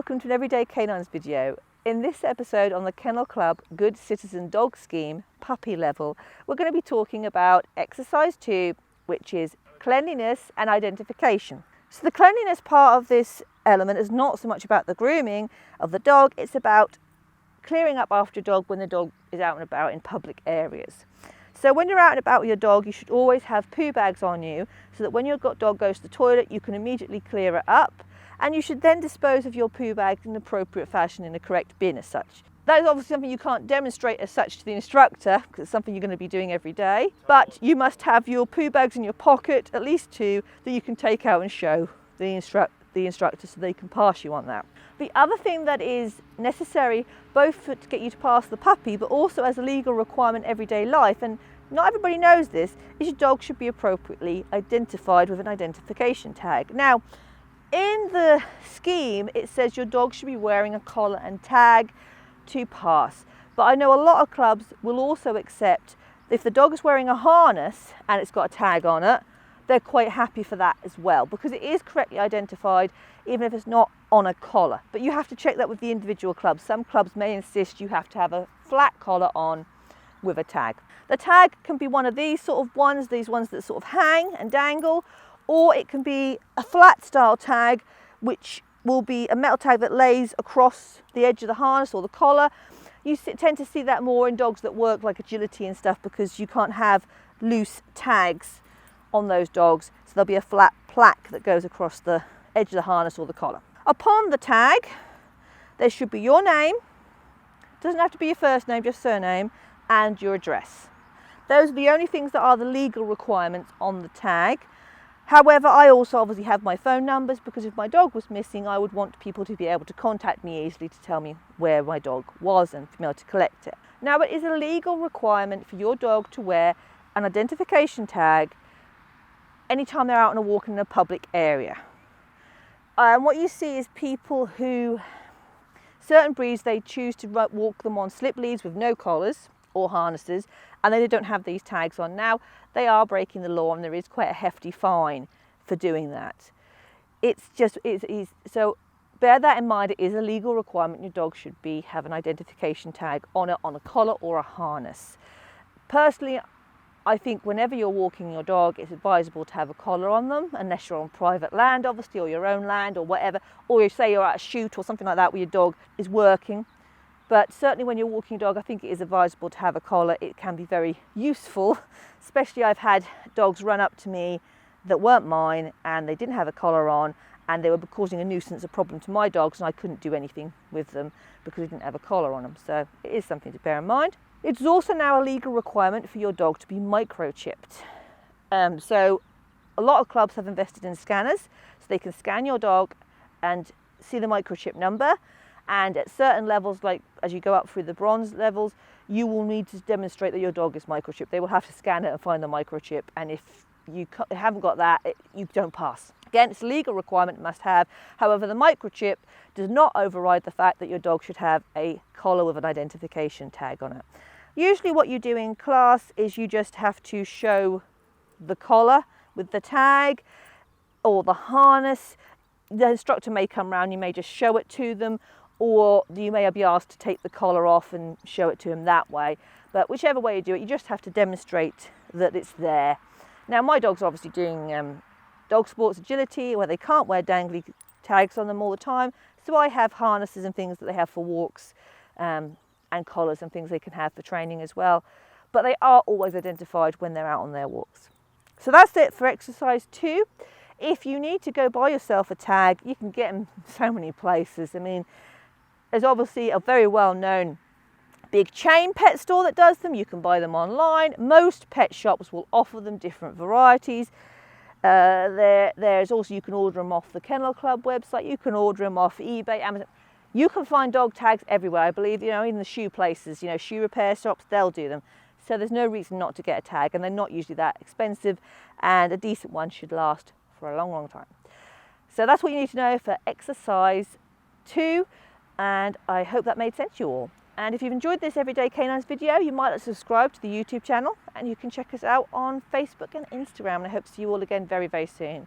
welcome to an Everyday Canines video. In this episode on the Kennel Club Good Citizen Dog Scheme puppy level, we're going to be talking about exercise 2, which is cleanliness and identification. So the cleanliness part of this element is not so much about the grooming of the dog, it's about clearing up after your dog when the dog is out and about in public areas. So when you're out and about with your dog, you should always have poo bags on you so that when your dog goes to the toilet, you can immediately clear it up. And you should then dispose of your poo bag in an appropriate fashion in a correct bin as such. That is obviously something you can't demonstrate as such to the instructor because it's something you're going to be doing every day. But you must have your poo bags in your pocket, at least 2, that you can take out and show the instructor so they can pass you on that. The other thing that is necessary both to get you to pass the puppy but also as a legal requirement in everyday life, and not everybody knows this, is your dog should be appropriately identified with an identification tag. Now, in the scheme, it says your dog should be wearing a collar and tag to pass. But I know a lot of clubs will also accept if the dog is wearing a harness and it's got a tag on it, they're quite happy for that as well because it is correctly identified even if it's not on a collar. But you have to check that with the individual clubs. Some clubs may insist you have to have a flat collar on with a tag. The tag can be one of these sort of ones, these ones that sort of hang and dangle, or it can be a flat style tag, which will be a metal tag that lays across the edge of the harness or the collar. You tend to see that more in dogs that work like agility and stuff because you can't have loose tags on those dogs. So there'll be a flat plaque that goes across the edge of the harness or the collar. Upon the tag, there should be your name. It doesn't have to be your first name, just surname, and your address. Those are the only things that are the legal requirements on the tag. However, I also obviously have my phone numbers because if my dog was missing, I would want people to be able to contact me easily to tell me where my dog was and for me to collect it. Now, it is a legal requirement for your dog to wear an identification tag anytime they're out on a walk in a public area. What you see is people who, certain breeds, they choose to walk them on slip leads with no collars or harnesses, and they don't have these tags on. Now, they are breaking the law and there is quite a hefty fine for doing that. So bear that in mind, it is a legal requirement. Your dog should have an identification tag on it, on a collar or a harness. Personally, I think whenever you're walking your dog, it's advisable to have a collar on them, unless you're on private land, obviously, or your own land or whatever, or you say you're at a shoot or something like that where your dog is working. But certainly when you're walking your dog, I think it is advisable to have a collar. It can be very useful, especially I've had dogs run up to me that weren't mine and they didn't have a collar on and they were causing a nuisance, a problem to my dogs, and I couldn't do anything with them because we didn't have a collar on them. So it is something to bear in mind. It's also now a legal requirement for your dog to be microchipped. So a lot of clubs have invested in scanners so they can scan your dog and see the microchip number. And at certain levels, like as you go up through the bronze levels, you will need to demonstrate that your dog is microchipped. They will have to scan it and find the microchip. And if you haven't got that, you don't pass. Again, it's a legal requirement, must have. However, the microchip does not override the fact that your dog should have a collar with an identification tag on it. Usually what you do in class is you just have to show the collar with the tag or the harness. The instructor may come round, you may just show it to them, or you may be asked to take the collar off and show it to him that way. But whichever way you do it, you just have to demonstrate that it's there. Now, my dogs are obviously doing dog sports agility where they can't wear dangly tags on them all the time. So I have harnesses and things that they have for walks and collars and things they can have for training as well. But they are always identified when they're out on their walks. So that's it for exercise 2. If you need to go buy yourself a tag, you can get them so many places. I mean, there's obviously a very well-known big chain pet store that does them. You can buy them online. Most pet shops will offer them different varieties. There's also, you can order them off the Kennel Club website. You can order them off eBay, Amazon. You can find dog tags everywhere, I believe, even the shoe places, shoe repair shops, they'll do them. So there's no reason not to get a tag, and they're not usually that expensive, and a decent one should last for a long, long time. So that's what you need to know for exercise 2. And I hope that made sense to you all. And if you've enjoyed this Everyday Canines video, you might subscribe to the YouTube channel, and you can check us out on Facebook and Instagram. And I hope to see you all again very, very soon.